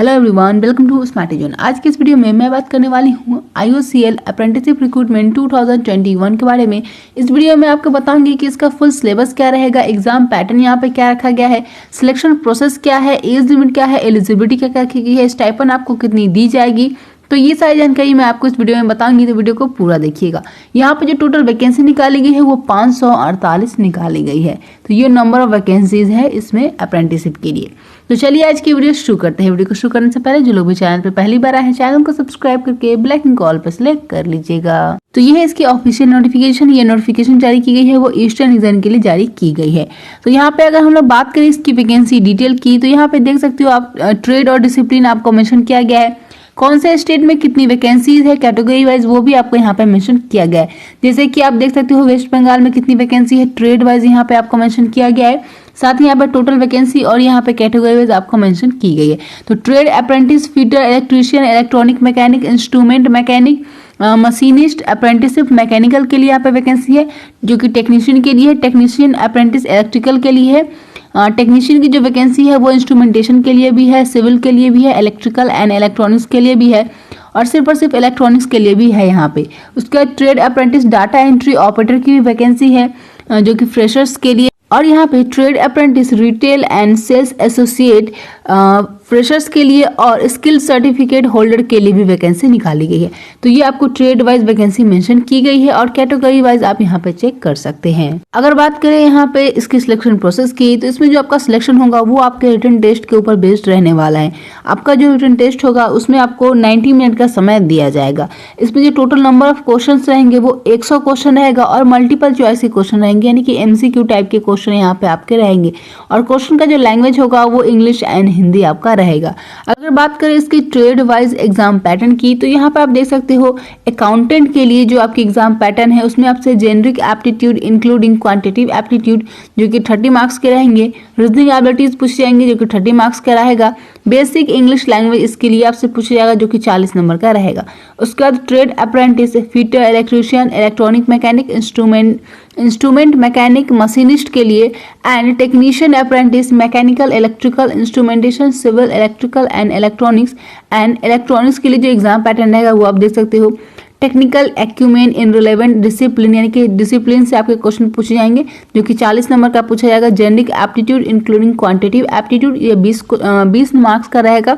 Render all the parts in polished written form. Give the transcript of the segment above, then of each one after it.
Hello everyone, welcome to Smart Zone. आज के इस वीडियो में मैं बात करने वाली हूँ IOCL अप्रेंटिसशिप रिक्रूटमेंट 2021 के बारे में। इस वीडियो में आपको बताऊंगी कि इसका फुल सिलेबस क्या रहेगा, एग्जाम पैटर्न यहाँ पे क्या रखा गया है, सिलेक्शन प्रोसेस क्या है, एज लिमिट क्या है, एलिजिबिलिटी क्या क्या रखी गई है, स्टाइपेंड आपको कितनी दी जाएगी। तो ये सारी जानकारी मैं आपको इस वीडियो में बताऊंगी, तो वीडियो को पूरा देखिएगा। यहाँ पे जो टोटल वैकेंसी निकाली गई है वो 548 निकाली गई है। तो ये नंबर ऑफ वैकेंसीज है इसमें अप्रेंटिसशिप के लिए। तो चलिए आज की वीडियो शुरू करते हैं। वीडियो को शुरू करने से पहले जो लोग भी चैनल पे पहली बार आए हैं, चैनल को सब्सक्राइब करके बेल आइकन को ऑल पर सिलेक्ट कर लीजिएगा। तो ये है इसकी ऑफिशियल नोटिफिकेशन। ये नोटिफिकेशन जारी की गई है वो ईस्टर्न रीजन के लिए जारी की गई है। तो यहाँ पे अगर हम लोग बात करें इसकी वैकेंसी डिटेल की, तो यहाँ पे देख सकते हो आप ट्रेड और डिसिप्लिन आपको मेंशन किया गया है। कौन से स्टेट में कितनी वैकेंसीज है कैटेगरी वाइज वो भी आपको यहाँ पे मेंशन किया गया है। जैसे कि आप देख सकते हो वेस्ट बंगाल में कितनी वैकेंसी है, ट्रेड वाइज यहाँ पे आपको मेंशन किया गया है। साथ ही यहाँ पे टोटल वैकेंसी और यहाँ पे कैटेगरी वाइज आपको मेंशन की गई है। तो trade apprentice, fitter, electrician, electronic mechanic, instrument mechanic, machinist, apprenticeship mechanical के लिए यहाँ पे वैकेंसी है, जो कि टेक्नीशियन के लिए है। टेक्नीशियन अप्रेंटिस इलेक्ट्रिकल के लिए है। टेक्नीशियन की जो वैकेंसी है वो इंस्ट्रूमेंटेशन के लिए भी है, सिविल के लिए भी है, इलेक्ट्रिकल एंड इलेक्ट्रॉनिक्स के लिए भी है और सिर्फ इलेक्ट्रॉनिक्स के लिए भी है यहाँ पे। उसके बाद trade apprentice data entry operator की भी वैकेंसी है, जो कि फ्रेशर्स के लिए। और यहाँ पे trade apprentice retail and sales associate freshers के लिए और स्किल सर्टिफिकेट होल्डर के लिए भी वैकेंसी निकाली गई है। तो ये आपको ट्रेड वाइज वैकेंसी मेंशन की गई है और कैटेगरी वाइज आप यहाँ पे चेक कर सकते हैं। अगर बात करें यहाँ पे इसकी सिलेक्शन प्रोसेस की, तो इसमें जो आपका सिलेक्शन होगा वो आपके रिटन टेस्ट के ऊपर बेस्ड रहने वाला है। आपका जो रिटन टेस्ट होगा उसमें आपको 90 मिनट का समय दिया जाएगा। इसमें जो टोटल नंबर ऑफ क्वेश्चन रहेंगे वो 100 क्वेश्चन रहेगा और मल्टीपल चॉइस के क्वेश्चन रहेंगे, यानी कि MCQ टाइप के क्वेश्चन यहाँ पे आपके रहेंगे। और क्वेश्चन का जो लैंग्वेज होगा वो इंग्लिश एंड हिंदी आपका रहेगा। अगर बात करें इसकी ट्रेड वाइज एग्जाम पैटर्न की, तो यहाँ पे आप देख सकते हो अकाउंटेंट के लिए जो आपकी एग्जाम पैटर्न है उसमें आपसे generic aptitude including quantitative aptitude जो कि 30 मार्क्स के रहेंगे। रीजनिंग एबिलिटीज पूछे जाएंगे जो कि 30 मार्क्स का रहेगा। बेसिक इंग्लिश लैंग्वेज इसके लिए आपसे पूछा जाएगा जो कि 40 नंबर का रहेगा। उसके बाद trade apprentice, fitter, electrician, electronic mechanic, instrument mechanic, machinist के लिए and technician apprentice, mechanical, electrical, instrumentation, civil, electrical and electronics के लिए जो एग्जाम पैटर्न रहेगा वो आप देख सकते हो। टेक्निकल एक्यूमेन इन रिलेवेंट डिसिप्लिन, यानी कि डिसिप्लिन से आपके क्वेश्चन पूछे जाएंगे जो कि 40 नंबर का पूछा जाएगा। Generic aptitude including quantitative aptitude ये 20 मार्क्स का रहेगा।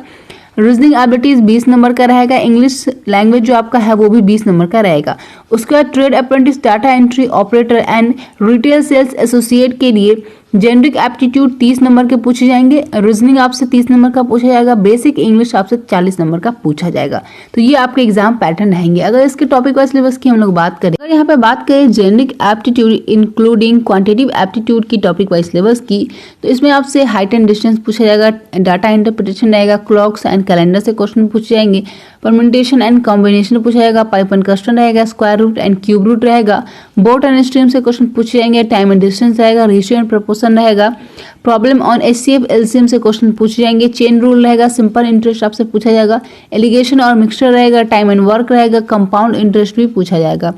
रीजनिंग एबिलिटीज 20 नंबर का रहेगा। इंग्लिश लैंग्वेज जो आपका है वो भी 20 नंबर का रहेगा। उसके बाद trade apprentice, data entry operator and retail sales associate के लिए जेनरिक एप्टीट्यूड 30 नंबर के पूछे जाएंगे। रीजनिंग आपसे 30 नंबर का पूछा जाएगा। बेसिक इंग्लिश आपसे 40 नंबर का पूछा जाएगा। तो ये आपके एग्जाम पैटर्न रहेंगे। अगर इसके टॉपिक वाइज सिलेबस की हम लोग बात करें, अगर यहाँ पे बात करें generic aptitude including quantitative aptitude की टॉपिक वाइज सिलेबस की, तो इसमें आपसे हाइट एंड डिस्टेंस पूछा जाएगा, डाटा इंटरप्रिटेशन रहेगा, क्लॉक्स एंड कैलेंडर से क्वेश्चन पूछे जाएंगे, परम्यूटेशन एंड कॉम्बिनेशन पूछा जाएगा, पाइप एंड कस्टम रहेगा, square root and cube root रहेगा, बोट एंड स्ट्रीम से क्वेश्चन पूछे जाएंगे, टाइम एंड डिस्टेंस रहेगा, रेशियो एंड प्रोपोर्शन रहेगा, प्रॉब्लम ऑन HCF LCM से क्वेश्चन पूछे जाएंगे, चेन रूल रहेगा, सिंपल इंटरेस्ट आपसे पूछा जाएगा, एलिगेशन और मिक्सचर रहेगा, टाइम एंड वर्क रहेगा, कंपाउंड इंटरेस्ट भी पूछा जाएगा,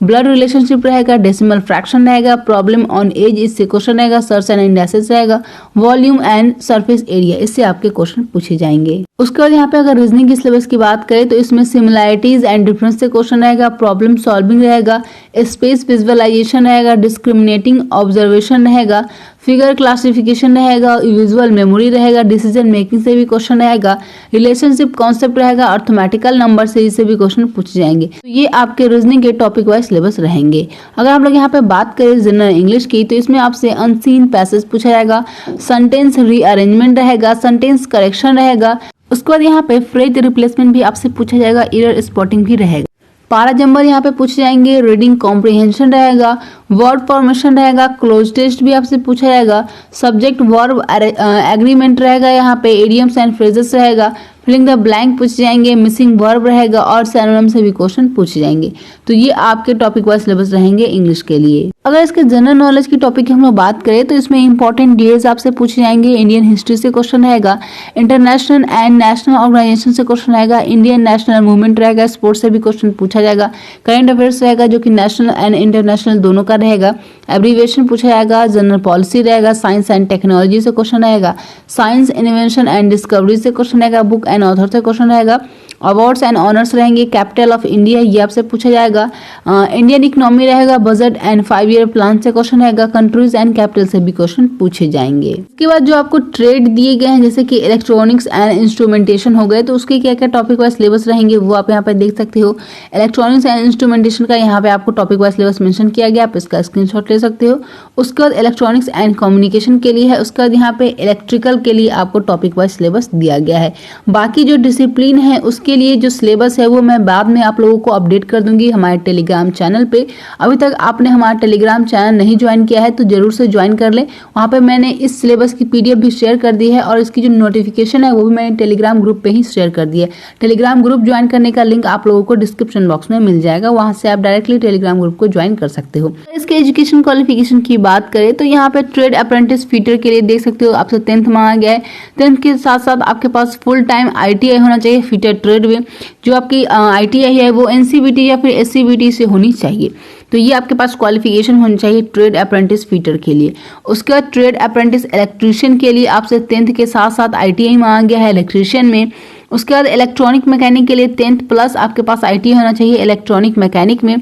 ब्लड रिलेशनशिप रहेगा, डेसिमल फ्रैक्शन रहेगा, प्रॉब्लम ऑन एज इससे क्वेश्चन रहेगा, सर्च एंड इंडेक्सेस रहेगा, वॉल्यूम एंड सरफेस एरिया इससे आपके क्वेश्चन पूछे जाएंगे। उसके बाद यहाँ पे अगर रीजनिंग की सिलेबस की बात करें तो इसमें सिमिलैरिटीज एंड डिफरेंस से क्वेश्चन रहेगा, प्रॉब्लम सॉल्विंग रहेगा, स्पेस विजुअलाइजेशन रहेगा, डिस्क्रिमिनेटिंग ऑब्जर्वेशन रहेगा, फिगर क्लासिफिकेशन रहेगा, विजुअल मेमोरी रहेगा, डिसीजन मेकिंग से भी क्वेश्चन रहेगा, रिलेशनशिप कॉन्सेप्ट रहेगा, अर्थमेटिकल नंबर सीरीज से भी क्वेश्चन पूछे जाएंगे। तो ये आपके रीजनिंग के टॉपिक वाइज सिलेबस रहेंगे। अगर हम लोग यहाँ पे बात करें जनरल इंग्लिश की, तो इसमें आपसे अनसीन पैसेज पूछा जाएगा, सेंटेंस रीअरेंजमेंट रहेगा, सेंटेंस करेक्शन रहेगा। उसके बाद यहाँ पे फ्रेज रिप्लेसमेंट भी आपसे पूछा जाएगा, एरर स्पॉटिंग भी रहेगा। पारा जंबर यहाँ पे पूछे जाएंगे, रीडिंग कॉम्प्रिहेंशन रहेगा, वर्ड फॉर्मेशन रहेगा, क्लोज टेस्ट भी आपसे पूछा जाएगा, सब्जेक्ट वर्ब एग्रीमेंट रहेगा, यहाँ पे इडियम्स एंड फ्रेजेस रहेगा, फिलिंग द ब्लैंक पूछे जाएंगे, मिसिंग वर्ब रहेगा और सिनोनिम से भी क्वेश्चन पूछे जाएंगे। तो ये आपके टॉपिक वाइज सिलेबस रहेंगे इंग्लिश के लिए। अगर इसके जनरल नॉलेज की टॉपिक की हम लोग बात करें तो इसमें इंपॉर्टेंट डेज आपसे पूछे जाएंगे, इंडियन हिस्ट्री से क्वेश्चन रहेगा, इंटरनेशनल एंड नेशनल ऑर्गेनाइजेशन से क्वेश्चन रहेगा, इंडियन नेशनल मूवमेंट रहेगा, स्पोर्ट्स से भी क्वेश्चन पूछा जाएगा, करंट अफेयर्स रहेगा जो कि नेशनल एंड इंटरनेशनल दोनों का रहेगा, एब्रीविएशन पूछा जाएगा, जनरल पॉलिसी रहेगा, साइंस एंड टेक्नोलॉजी से क्वेश्चन रहेगा, साइंस इन्वेंशन एंड डिस्कवरी से क्वेश्चन रहेगा, बुक एंड ऑथर से क्वेश्चन रहेगा, अवार्ड्स एंड ऑनर्स रहेंगे, कैपिटल ऑफ इंडिया ये आपसे पूछा जाएगा, इंडियन इकोनॉमी रहेगा, बजट एंड 5 ईयर प्लान से क्वेश्चन रहेगा, कंट्रीज एंड कैपिटल से भी क्वेश्चन पूछे जाएंगे। इसके बाद जो आपको ट्रेड दिए गए हैं जैसे कि इलेक्ट्रॉनिक्स एंड इंस्ट्रूमेंटेशन हो गए, तो उसके क्या क्या टॉपिक वाइज सिलेबस रहेंगे वो आप यहाँ पे देख सकते हो। इलेक्ट्रॉनिक्स एंड इंस्ट्रूमेंटेशन का यहाँ पे आपको टॉपिक वाइज सिलेबस मेंशन किया गया, आप इसका स्क्रीनशॉट ले सकते हो। उसके बाद इलेक्ट्रॉनिक्स एंड कम्युनिकेशन के लिए है, उसके बाद यहाँ पे इलेक्ट्रिकल के लिए आपको टॉपिक वाइज सिलेबस दिया गया है। बाकी जो डिसिप्लिन है उसके लिए जो सिलेबस है वो मैं बाद में आप लोगों को अपडेट कर दूंगी हमारे टेलीग्राम चैनल पे। अभी तक आपने हमारा टेलीग्राम चैनल नहीं ज्वाइन किया है तो जरूर से ज्वाइन कर ले, वहाँ पे मैंने इस सिलेबस की पीडीएफ भी शेयर कर दी है और इसकी जो नोटिफिकेशन है वो भी मैंने टेलीग्राम ग्रुप पे ही शेयर कर दी है। टेलीग्राम ग्रुप ज्वाइन करने का लिंक आप लोगों को डिस्क्रिप्शन बॉक्स में मिल जाएगा, वहाँ से आप डायरेक्टली टेलीग्राम ग्रुप को ज्वाइन कर सकते हो। इसके एजुकेशन क्वालिफिकेशन की बात करें तो यहाँ पे ट्रेड अप्रेंटिस फीटर के लिए देख सकते हो आपसे 10th मांगा गया है। 10th के साथ साथ आपके पास फुल टाइम ITI होना चाहिए फीटर ट्रेड में। जो आपकी ITI है वो NCVT या फिर SCVT से होनी चाहिए, तो ये आपके पास क्वालिफिकेशन होनी चाहिए ट्रेड अप्रेंटिस फीटर के लिए। उसके बाद ट्रेड अप्रेंटिस इलेक्ट्रीशियन के लिए आपसे 10th के साथ साथ ITI मांगा गया है इलेक्ट्रीशियन में। उसके बाद इलेक्ट्रॉनिक मैकेनिक के लिए 10th प्लस आपके पास ITI होना चाहिए इलेक्ट्रॉनिक मैकेनिक में।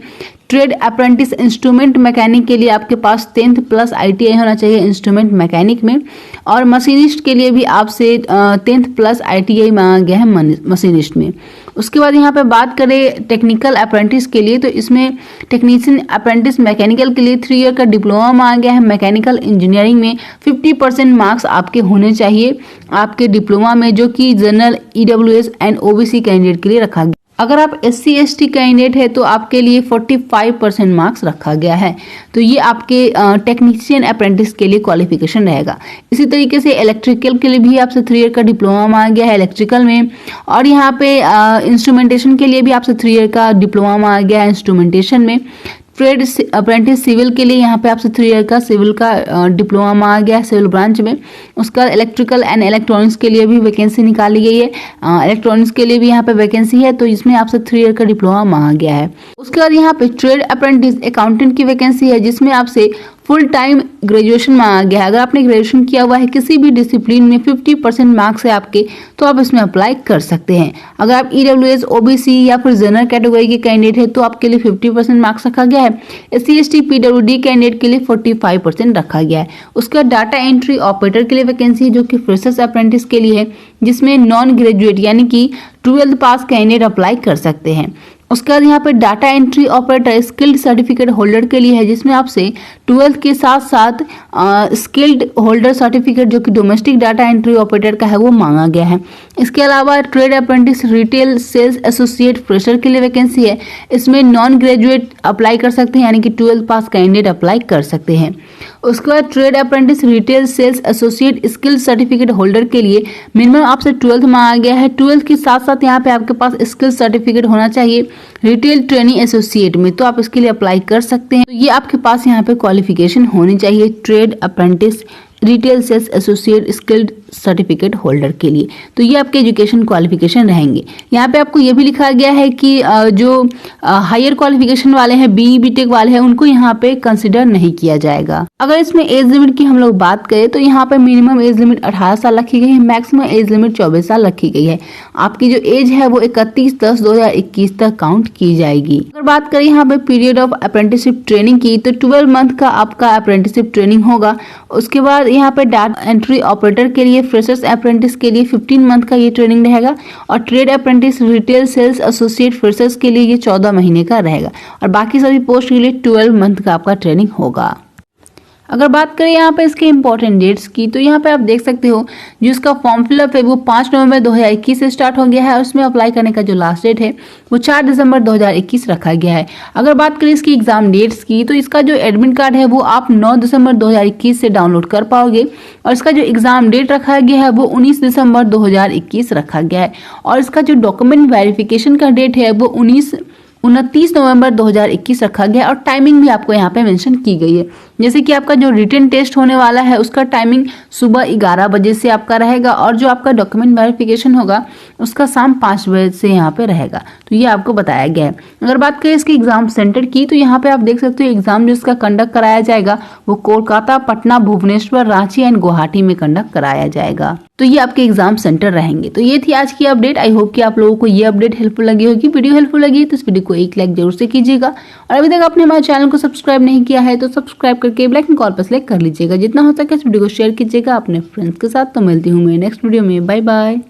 ट्रेड अप्रेंटिस इंस्ट्रूमेंट मैकेनिक के लिए आपके पास 10th प्लस ITI होना चाहिए इंस्ट्रूमेंट मैकेनिक में। और मशीनिस्ट के लिए भी आपसे 10th प्लस ITI मांगा गया है मशीनिस्ट में। उसके बाद यहाँ पे बात करें टेक्निकल अप्रेंटिस के लिए, तो इसमें टेक्नीशियन अप्रेंटिस मैकेनिकल के लिए 3 ईयर का डिप्लोमा मांगा गया है। मैकेनिकल इंजीनियरिंग में 50% मार्क्स आपके होने चाहिए आपके डिप्लोमा में, जो कि general EWS and OBC candidate के लिए रखा गया। अगर आप SC ST कैंडिडेट है तो आपके लिए 45% मार्क्स रखा गया है। तो ये आपके टेक्नीशियन अप्रेंटिस के लिए क्वालिफिकेशन रहेगा। इसी तरीके से इलेक्ट्रिकल के लिए भी आपसे 3 ईयर का डिप्लोमा मांगा गया है इलेक्ट्रिकल में। और यहाँ पे इंस्ट्रूमेंटेशन के लिए भी आपसे 3 ईयर का डिप्लोमा मांगा गया है इंस्ट्रूमेंटेशन में। ट्रेड अप्रेंटिस सिविल के लिए यहाँ पे आपसे 3 ईयर का सिविल का डिप्लोमा मांगा गया है सिविल ब्रांच में। उसका इलेक्ट्रिकल एंड इलेक्ट्रॉनिक्स के लिए भी वैकेंसी निकाली गई है। इलेक्ट्रॉनिक्स के लिए भी यहाँ पे वैकेंसी है, तो इसमें आपसे 3 ईयर का डिप्लोमा मांगा गया है। उसके बाद यहाँ पे ट्रेड अप्रेंटिस अकाउंटेंट की वैकेंसी है, जिसमें आपसे फुल टाइम ग्रेजुएशन मांगा गया है। अगर आपने ग्रेजुएशन किया हुआ है किसी भी डिसिप्लिन में 50% मार्क्स है आपके, तो आप इसमें अप्लाई कर सकते हैं। अगर आप EWS OBC या फिर जनरल कैटेगरी के कैंडिडेट है तो आपके लिए 50% मार्क्स रखा गया है। SC ST PWD कैंडिडेट के लिए 45% रखा गया है। उसका डाटा एंट्री ऑपरेटर के लिए वैकेंसी है, जो कि फ्रेशर्स अप्रेंटिस के लिए है, जिसमें नॉन ग्रेजुएट यानी कि 12th पास कैंडिडेट अप्लाई कर सकते हैं। उसके बाद यहाँ पे data entry operator skilled certificate holder के लिए है, जिसमें आपसे 12th के साथ साथ स्किल्ड होल्डर सर्टिफिकेट जो कि डोमेस्टिक डाटा एंट्री ऑपरेटर का है वो मांगा गया है। इसके अलावा trade apprentice retail sales associate fresher के लिए वैकेंसी है। इसमें नॉन ग्रेजुएट अप्लाई कर सकते हैं, यानी कि 12th पास कैंडिडेट अप्लाई कर सकते हैं। उसके बाद trade apprentice retail sales associate skill certificate holder के लिए मिनिमम आपसे 12th मांगा गया है। 12th के साथ साथ यहाँ पे आपके पास स्किल सर्टिफिकेट होना चाहिए रिटेल ट्रेनिंग एसोसिएट में, तो आप इसके लिए अप्लाई कर सकते हैं। तो ये आपके पास यहाँ पे क्वालिफिकेशन होनी चाहिए trade apprentice retail sales associate skilled certificate holder के लिए। तो ये आपके एजुकेशन क्वालिफिकेशन रहेंगे। यहाँ पे आपको ये भी लिखा गया है कि जो हायर क्वालिफिकेशन वाले हैं BE BTech वाले हैं उनको यहाँ पे कंसिडर नहीं किया जाएगा। अगर इसमें एज लिमिट की हम लोग बात करें तो यहाँ पे मिनिमम एज लिमिट 18 साल रखी गई है, मैक्सिमम एज लिमिट 24 साल रखी गई है। आपकी जो एज है वो 31/10/2021 तक काउंट की जाएगी। अगर बात करें यहाँ पे पीरियड ऑफ अप्रेंटिसशिप ट्रेनिंग की, तो 12 मंथ का आपका अप्रेंटिसशिप ट्रेनिंग होगा। उसके बाद यहाँ पे डाटा एंट्री ऑपरेटर के लिए फ्रेशर्स अप्रेंटिस के लिए 15 मंथ का ये ट्रेनिंग रहेगा। और trade apprentice retail sales associate freshers के लिए ये 14 महीने का रहेगा। और बाकी सभी पोस्ट के लिए 12 मंथ का आपका ट्रेनिंग होगा। अगर बात करें यहाँ पे इसके इंपॉर्टेंट डेट्स की, तो यहाँ पे आप देख सकते हो जो इसका फॉर्म फिलअप है वो 5 नवंबर 2021 से स्टार्ट हो गया है। और उसमें अप्लाई करने का जो लास्ट डेट है वो 4 दिसंबर 2021 रखा गया है। अगर बात करें इसकी एग्जाम डेट्स की, तो इसका जो एडमिट कार्ड है वो आप 9 दिसंबर 2021 से डाउनलोड कर पाओगे। और इसका जो एग्जाम डेट रखा गया है वो 19 दिसंबर 2021 रखा गया है। और इसका जो डॉक्यूमेंट वेरिफिकेशन का डेट है वो 19 29 नवंबर 2021 रखा गया और टाइमिंग भी आपको यहाँ पे मेंशन की गई है। जैसे कि आपका जो रिटन टेस्ट होने वाला है उसका टाइमिंग सुबह 11 बजे से आपका रहेगा और जो आपका डॉक्यूमेंट वेरिफिकेशन होगा उसका शाम 5 बजे से यहाँ पे रहेगा। तो ये आपको बताया गया है। अगर बात करें इसके एग्जाम सेंटर की तो यहाँ पे आप देख सकते हो एग्जाम जो इसका कंडक्ट कराया जाएगा वो कोलकाता, पटना, भुवनेश्वर, रांची एंड गुवाहाटी में कंडक्ट कराया जाएगा। तो ये आपके एग्जाम सेंटर रहेंगे। तो ये थी आज की अपडेट। आई होप कि आप लोगों को ये अपडेट हेल्पफुल लगी होगी। वीडियो हेल्पफुल लगी है तो इस वीडियो को एक लाइक जरूर से कीजिएगा और अभी तक आपने हमारे चैनल को सब्सक्राइब नहीं किया है तो सब्सक्राइब करके बेल आइकन कॉल पर सेलेक्ट कर लीजिएगा। जितना हो सके इस वीडियो को शेयर कीजिएगा अपने फ्रेंड्स के साथ। तो मिलती हूँ मैं नेक्स्ट वीडियो में। Bye bye.